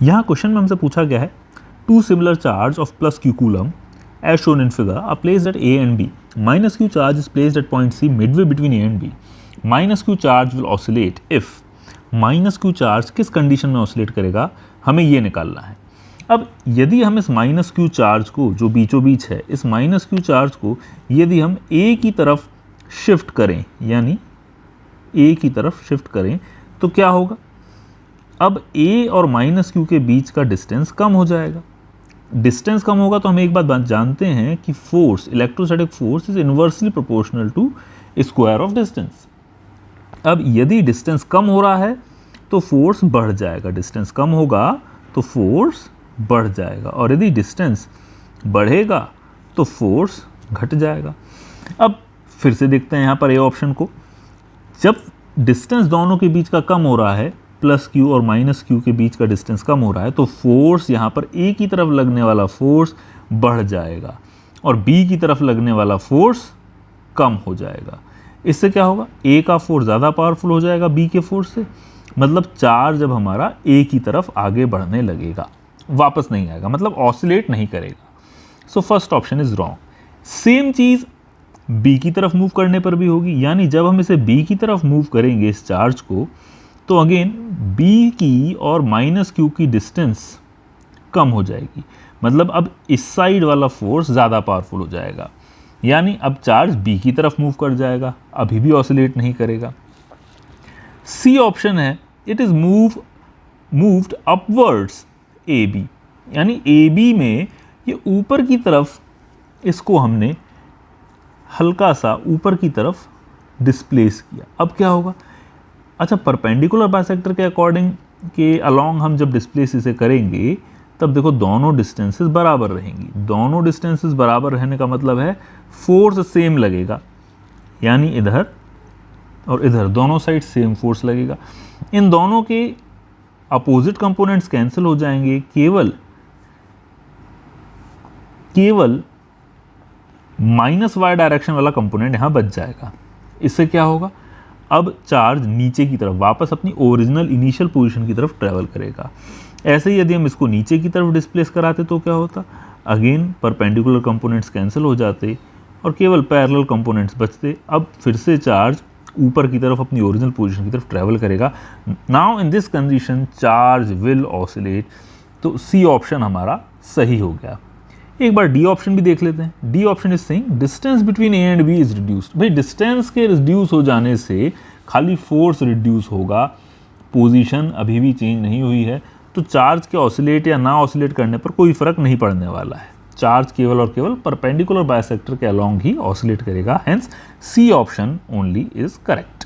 यहाँ क्वेश्चन में हमसे पूछा गया है two similar charge of plus Q coulomb as shown in figure are placed at A and B. Minus Q charge is placed at point C midway between A and B. Minus Q charge will oscillate if minus Q charge किस condition में oscillate करेगा, हमें ये निकालना है। अब यदि हम इस माइनस Q चार्ज को जो बीचों बीच है, इस माइनस Q चार्ज को यदि हम A की तरफ शिफ्ट करें, यानी A की तरफ शिफ्ट करें, तो क्या होगा? अब A और माइनस Q के बीच का डिस्टेंस कम हो जाएगा। डिस्टेंस कम होगा तो हम एक बात जानते हैं कि force, electrostatic force is inversely proportional to square of distance. अब यदि डिस्टेंस कम हो रहा है तो फोर्स बढ़ जाएगा, डिस्टेंस कम होगा तो फोर्स बढ़ जाएगा, और यदि डिस्टेंस बढ़ेगा तो फोर्स घट जाएगा। अब फिर से देखते हैं यहाँ पर ए ऑप्शन को। जब डिस्टेंस दोनों के बीच का कम हो रहा है, प्लस क्यू और माइनस क्यू के बीच का डिस्टेंस कम हो रहा है, तो फोर्स यहाँ पर ए की तरफ लगने वाला फोर्स बढ़ जाएगा और बी की तरफ लगने वाला फोर्स कम हो जाएगा। इससे क्या होगा? ए का फोर्स ज़्यादा पावरफुल हो जाएगा बी के फोर्स से, मतलब चार्ज जब हमारा ए की तरफ आगे बढ़ने लगेगा, वापस नहीं आएगा, मतलब ऑसिलेट नहीं करेगा। So first option is wrong. Same चीज़ बी की तरफ मूव करने पर भी होगी, यानी जब हम इसे बी की तरफ मूव करेंगे इस चार्ज को, तो अगेन बी की और माइनस क्यू की डिस्टेंस कम हो जाएगी, मतलब अब इस साइड वाला फोर्स ज़्यादा पावरफुल हो जाएगा, यानी अब चार्ज बी की तरफ मूव कर जाएगा, अभी भी ऑसिलेट नहीं करेगा। सी ऑप्शन है it is moved upwards A B, यानी ए बी में ये ऊपर की तरफ इसको हमने हल्का सा ऊपर की तरफ डिस्प्लेस किया। अब क्या होगा? अच्छा, परपेंडिकुलर बाइसेक्टर के अकॉर्डिंग के अलोंग हम जब डिस्प्लेस इसे करेंगे तब देखो दोनों डिस्टेंसेस बराबर रहेंगी। दोनों डिस्टेंसेस बराबर रहने का मतलब है फोर्स सेम लगेगा, यानी इधर और इधर दोनों साइड सेम फोर्स लगेगा। इन दोनों के अपोजिट कंपोनेंट्स कैंसिल हो जाएंगे, केवल माइनस वाई डायरेक्शन वाला कंपोनेंट यहाँ बच जाएगा। इससे क्या होगा? अब चार्ज नीचे की तरफ वापस अपनी ओरिजिनल इनिशियल पोजीशन की तरफ ट्रैवल करेगा। ऐसे ही यदि हम इसको नीचे की तरफ डिस्प्लेस कराते तो क्या होता? अगेन परपेंडिकुलर कंपोनेंट्स कैंसिल हो जाते और केवल पैरेलल कंपोनेंट्स बचते। अब फिर से चार्ज ऊपर की तरफ अपनी ओरिजिनल पोजीशन की तरफ ट्रैवल करेगा। Now in this condition charge will oscillate. तो सी ऑप्शन हमारा सही हो गया। एक बार डी ऑप्शन भी देख लेते हैं। D option is saying distance between A and B is reduced. भाई डिस्टेंस के रिड्यूस हो जाने से खाली फोर्स रिड्यूस होगा, पोजीशन अभी भी चेंज नहीं हुई है, तो चार्ज के ऑसिलेट या ना ऑसिलेट करने पर कोई फर्क नहीं पड़ने वाला है। चार्ज केवल और केवल परपेंडिकुलर बाइसेक्टर के अलोंग ही ऑसिलेट करेगा। Hence C option only is correct.